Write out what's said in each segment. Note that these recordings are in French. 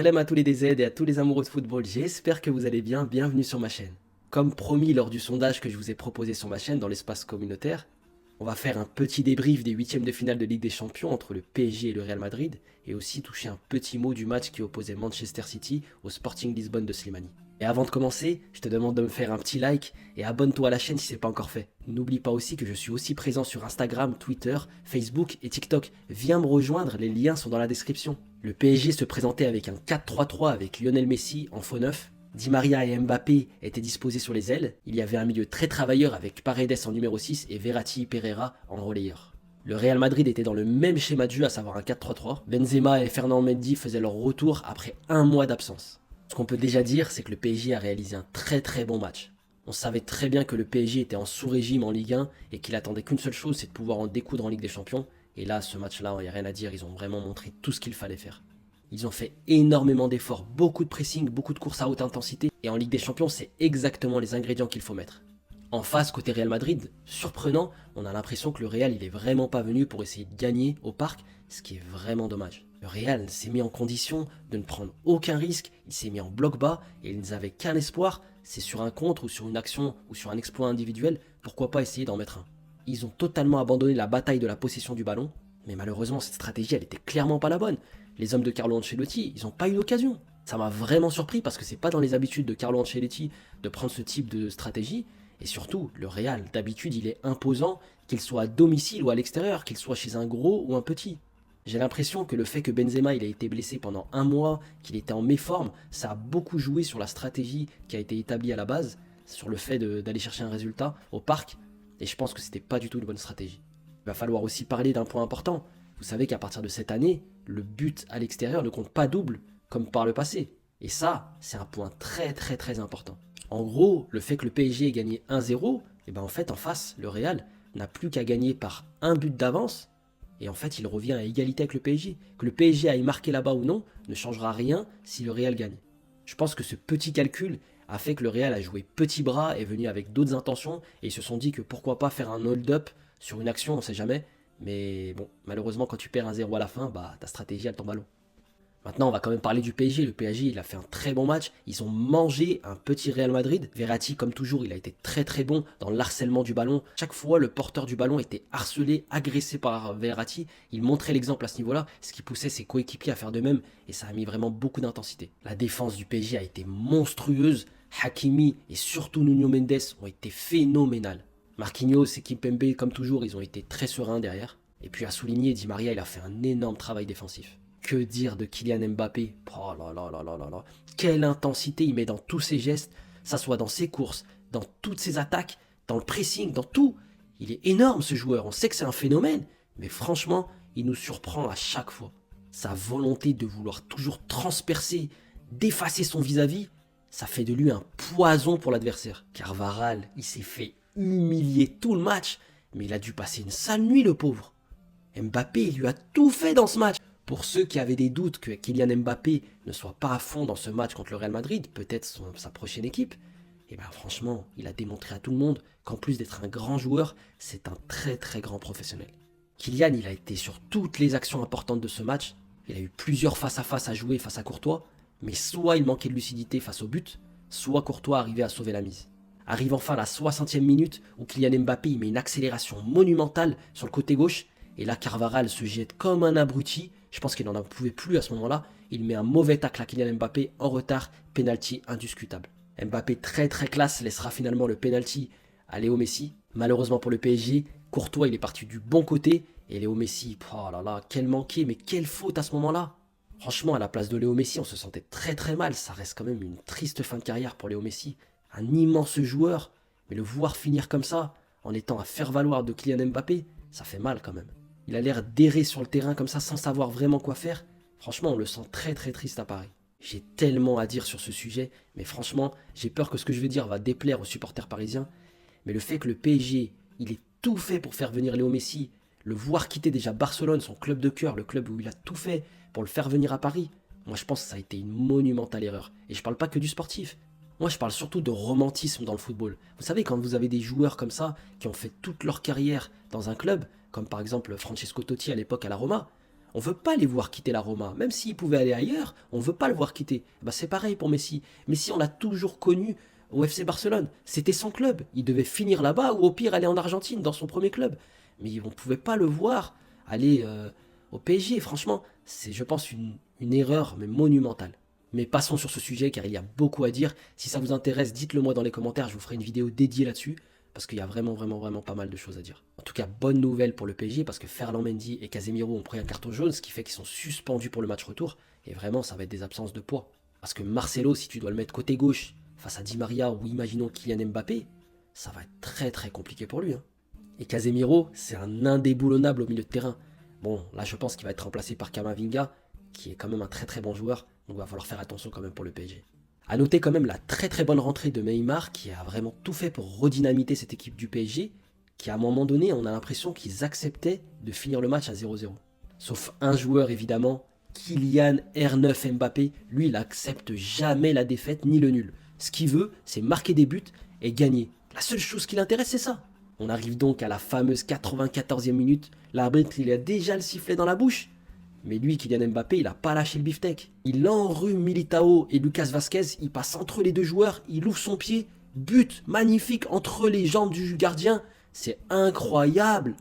Shalom à tous les DZ et à tous les amoureux de football, j'espère que vous allez bien, bienvenue sur ma chaîne. Comme promis lors du sondage que je vous ai proposé sur ma chaîne dans l'espace communautaire, on va faire un petit débrief des huitièmes de finale de Ligue des Champions entre le PSG et le Real Madrid et aussi toucher un petit mot du match qui opposait Manchester City au Sporting Lisbonne de Slimani. Et avant de commencer, je te demande de me faire un petit like et abonne-toi à la chaîne si c'est pas encore fait. N'oublie pas aussi que je suis aussi présent sur Instagram, Twitter, Facebook et TikTok. Viens me rejoindre, les liens sont dans la description. Le PSG se présentait avec un 4-3-3 avec Lionel Messi en faux neuf. Di Maria et Mbappé étaient disposés sur les ailes. Il y avait un milieu très travailleur avec Paredes en numéro 6 et Verratti Pereira en relayeur. Le Real Madrid était dans le même schéma de jeu, à savoir un 4-3-3. Benzema et Fernand Mendy faisaient leur retour après un mois d'absence. Ce qu'on peut déjà dire, c'est que le PSG a réalisé un très bon match. On savait très bien que le PSG était en sous-régime en Ligue 1 et qu'il attendait qu'une seule chose, c'est de pouvoir en découdre en Ligue des Champions. Et là, ce match-là, il n'y a rien à dire, ils ont vraiment montré tout ce qu'il fallait faire. Ils ont fait énormément d'efforts, beaucoup de pressing, beaucoup de courses à haute intensité. Et en Ligue des Champions, c'est exactement les ingrédients qu'il faut mettre. En face, côté Real Madrid, surprenant, on a l'impression que le Real, il est vraiment pas venu pour essayer de gagner au parc, ce qui est vraiment dommage. Le Real s'est mis en condition de ne prendre aucun risque, il s'est mis en bloc bas et ils n'avaient qu'un espoir, c'est sur un contre ou sur une action ou sur un exploit individuel, pourquoi pas essayer d'en mettre un. Ils ont totalement abandonné la bataille de la possession du ballon, mais malheureusement cette stratégie elle était clairement pas la bonne. Les hommes de Carlo Ancelotti, ils n'ont pas eu l'occasion. Ça m'a vraiment surpris parce que c'est pas dans les habitudes de Carlo Ancelotti de prendre ce type de stratégie. Et surtout, le Real, d'habitude, il est imposant, qu'il soit à domicile ou à l'extérieur, qu'il soit chez un gros ou un petit. J'ai l'impression que le fait que Benzema il a été blessé pendant un mois, qu'il était en méforme, ça a beaucoup joué sur la stratégie qui a été établie à la base, sur le fait d'aller chercher un résultat au parc, et je pense que c'était pas du tout une bonne stratégie. Il va falloir aussi parler d'un point important. Vous savez qu'à partir de cette année, le but à l'extérieur ne compte pas double, comme par le passé. Et ça, c'est un point très important. En gros, le fait que le PSG ait gagné 1-0, et ben en fait, en face, le Real n'a plus qu'à gagner par un but d'avance, et en fait, il revient à égalité avec le PSG. Que le PSG aille marquer là-bas ou non, ne changera rien si le Real gagne. Je pense que ce petit calcul a fait que le Real a joué petit bras, est venu avec d'autres intentions, et ils se sont dit que pourquoi pas faire un hold-up sur une action, on sait jamais. Mais bon, malheureusement, quand tu perds 1-0 à la fin, bah ta stratégie, elle tombe à l'eau. Maintenant, on va quand même parler du PSG. Le PSG, il a fait un très bon match. Ils ont mangé un petit Real Madrid. Verratti, comme toujours, il a été très bon dans l'harcèlement du ballon. Chaque fois, le porteur du ballon était harcelé, agressé par Verratti. Il montrait l'exemple à ce niveau-là, ce qui poussait ses coéquipiers à faire de même. Et ça a mis vraiment beaucoup d'intensité. La défense du PSG a été monstrueuse. Hakimi et surtout Nuno Mendes ont été phénoménales. Marquinhos et Kimpembe, comme toujours, ils ont été très sereins derrière. Et puis à souligner, Di Maria, il a fait un énorme travail défensif. Que dire de Kylian Mbappé? Oh là là là là là là. Quelle intensité il met dans tous ses gestes, ça soit dans ses courses, dans toutes ses attaques, dans le pressing, dans tout. Il est énorme ce joueur, on sait que c'est un phénomène, mais franchement, il nous surprend à chaque fois. Sa volonté de vouloir toujours transpercer, d'effacer son vis-à-vis, ça fait de lui un poison pour l'adversaire. Carvajal, il s'est fait humilier tout le match, mais il a dû passer une sale nuit le pauvre. Mbappé, il lui a tout fait dans ce match. Pour ceux qui avaient des doutes que Kylian Mbappé ne soit pas à fond dans ce match contre le Real Madrid, peut-être sa prochaine équipe, et bien franchement, il a démontré à tout le monde qu'en plus d'être un grand joueur, c'est un très grand professionnel. Kylian, il a été sur toutes les actions importantes de ce match, il a eu plusieurs face-à-face à jouer face à Courtois, mais soit il manquait de lucidité face au but, soit Courtois arrivait à sauver la mise. Arrive enfin la 60e minute où Kylian Mbappé il met une accélération monumentale sur le côté gauche, et là Carvajal se jette comme un abruti. Je pense qu'il n'en pouvait plus à ce moment-là. Il met un mauvais tacle à Kylian Mbappé en retard, penalty indiscutable. Mbappé très classe laissera finalement le penalty à Léo Messi. Malheureusement pour le PSG, Courtois il est parti du bon côté et Léo Messi, oh là là, quel manqué, mais quelle faute à ce moment-là. Franchement, à la place de Léo Messi, on se sentait très mal. Ça reste quand même une triste fin de carrière pour Léo Messi. Un immense joueur, mais le voir finir comme ça, en étant à faire valoir de Kylian Mbappé, ça fait mal quand même. Il a l'air d'errer sur le terrain comme ça sans savoir vraiment quoi faire. Franchement, on le sent très triste à Paris. J'ai tellement à dire sur ce sujet, mais franchement, j'ai peur que ce que je vais dire va déplaire aux supporters parisiens. Mais le fait que le PSG, il ait tout fait pour faire venir Léo Messi, le voir quitter déjà Barcelone, son club de cœur, le club où il a tout fait pour le faire venir à Paris, moi je pense que ça a été une monumentale erreur. Et je parle pas que du sportif. Moi, je parle surtout de romantisme dans le football. Vous savez, quand vous avez des joueurs comme ça, qui ont fait toute leur carrière dans un club, comme par exemple Francesco Totti à l'époque à la Roma, On veut pas les voir quitter la Roma. Même s'il pouvait aller ailleurs, on veut pas le voir quitter. Bah, c'est pareil pour Messi. Messi, on l'a toujours connu au FC Barcelone. C'était son club. Il devait finir là-bas ou au pire aller en Argentine, dans son premier club. Mais on pouvait pas le voir aller au PSG. Franchement, c'est, je pense, une erreur, mais monumentale. Mais passons sur ce sujet car il y a beaucoup à dire. Si ça vous intéresse, dites-le moi dans les commentaires, je vous ferai une vidéo dédiée là-dessus. Parce qu'il y a vraiment pas mal de choses à dire. En tout cas, bonne nouvelle pour le PSG parce que Ferland Mendy et Casemiro ont pris un carton jaune, ce qui fait qu'ils sont suspendus pour le match retour. Et vraiment, ça va être des absences de poids. Parce que Marcelo, si tu dois le mettre côté gauche face à Di Maria ou imaginons Kylian Mbappé, ça va être très compliqué pour lui. Et Casemiro, c'est un indéboulonnable au milieu de terrain. Bon, là je pense qu'il va être remplacé par Camavinga, qui est quand même un très bon joueur. Donc il va falloir faire attention quand même pour le PSG. A noter quand même la très bonne rentrée de Neymar qui a vraiment tout fait pour redynamiter cette équipe du PSG qui à un moment donné on a l'impression qu'ils acceptaient de finir le match à 0-0. Sauf un joueur évidemment, Kylian R9 Mbappé, lui il accepte jamais la défaite ni le nul. Ce qu'il veut c'est marquer des buts et gagner. La seule chose qui l'intéresse c'est ça. On arrive donc à la fameuse 94e minute, l'arbitre il a déjà le sifflet dans la bouche. Mais lui, Kylian Mbappé, il n'a pas lâché le beefsteak. Il enrhume Militao et Lucas Vazquez, il passe entre les deux joueurs, il ouvre son pied, but magnifique entre les jambes du gardien. C'est incroyable.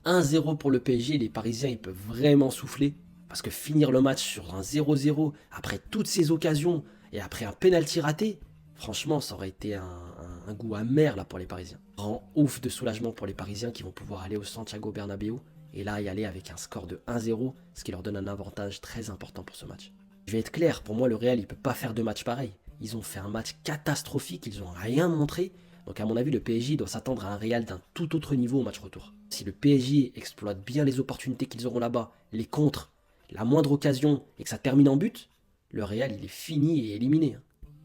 1-0 pour le PSG, les Parisiens ils peuvent vraiment souffler. Parce que finir le match sur un 0-0, après toutes ces occasions et après un penalty raté, franchement ça aurait été un goût amer là pour les Parisiens. Grand ouf de soulagement pour les Parisiens qui vont pouvoir aller au Santiago Bernabéu. Et là, y aller avec un score de 1-0, ce qui leur donne un avantage très important pour ce match. Je vais être clair, pour moi, le Real, il ne peut pas faire de match pareil. Ils ont fait un match catastrophique, ils n'ont rien montré. Donc à mon avis, le PSG doit s'attendre à un Real d'un tout autre niveau au match retour. Si le PSG exploite bien les opportunités qu'ils auront là-bas, les contres, la moindre occasion, et que ça termine en but, le Real, il est fini et éliminé.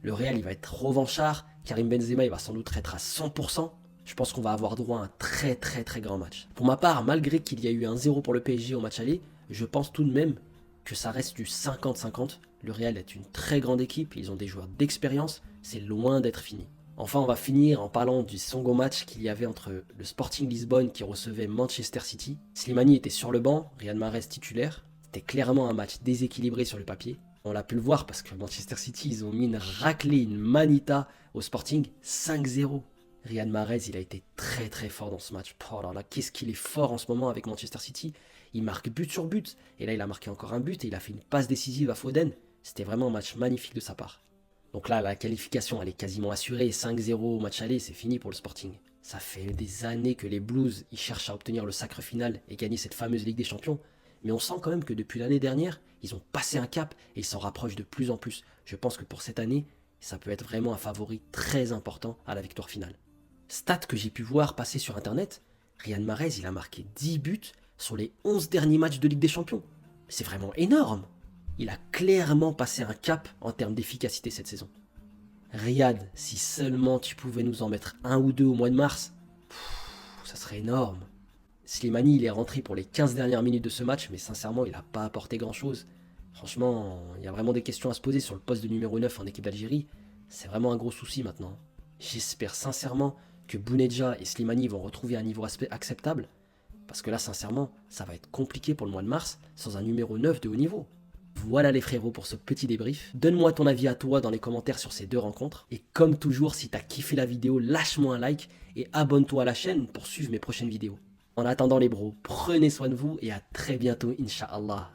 Le Real, il va être revanchard, Karim Benzema, il va sans doute être à 100%. Je pense qu'on va avoir droit à un très grand match. Pour ma part, malgré qu'il y a eu un 0 pour le PSG au match aller, je pense tout de même que ça reste du 50-50. Le Real est une très grande équipe, ils ont des joueurs d'expérience, c'est loin d'être fini. Enfin, on va finir en parlant du second match qu'il y avait entre le Sporting Lisbonne qui recevait Manchester City. Slimani était sur le banc, Riyad Mahrez titulaire. C'était clairement un match déséquilibré sur le papier. On l'a pu le voir parce que Manchester City, ils ont mis une raclée, une manita au Sporting 5-0. Riyad Mahrez, il a été très fort dans ce match. Oh là là, qu'est-ce qu'il est fort en ce moment avec Manchester City. Il marque but sur but. Et là, il a marqué encore un but et il a fait une passe décisive à Foden. C'était vraiment un match magnifique de sa part. Donc là, la qualification, elle est quasiment assurée. 5-0 au match aller, c'est fini pour le Sporting. Ça fait des années que les Blues, ils cherchent à obtenir le sacre final et gagner cette fameuse Ligue des Champions. Mais on sent quand même que depuis l'année dernière, ils ont passé un cap et ils s'en rapprochent de plus en plus. Je pense que pour cette année, ça peut être vraiment un favori très important à la victoire finale. Stat que j'ai pu voir passer sur internet, Riyad Mahrez il a marqué 10 buts sur les 11 derniers matchs de Ligue des Champions. C'est vraiment énorme. Il a clairement passé un cap en termes d'efficacité cette saison. Riyad, si seulement tu pouvais nous en mettre un ou deux au mois de mars, ça serait énorme. Slimani il est rentré pour les 15 dernières minutes de ce match, mais sincèrement il n'a pas apporté grand chose. Franchement, il y a vraiment des questions à se poser sur le poste de numéro 9 en équipe d'Algérie. C'est vraiment un gros souci maintenant. J'espère sincèrement que Bounedjah et Slimani vont retrouver un niveau acceptable. Parce que là, sincèrement, ça va être compliqué pour le mois de mars sans un numéro 9 de haut niveau. Voilà les frérots pour ce petit débrief. Donne-moi ton avis à toi dans les commentaires sur ces deux rencontres. Et comme toujours, si t'as kiffé la vidéo, lâche-moi un like et abonne-toi à la chaîne pour suivre mes prochaines vidéos. En attendant les bros, prenez soin de vous et à très bientôt, Inch'Allah.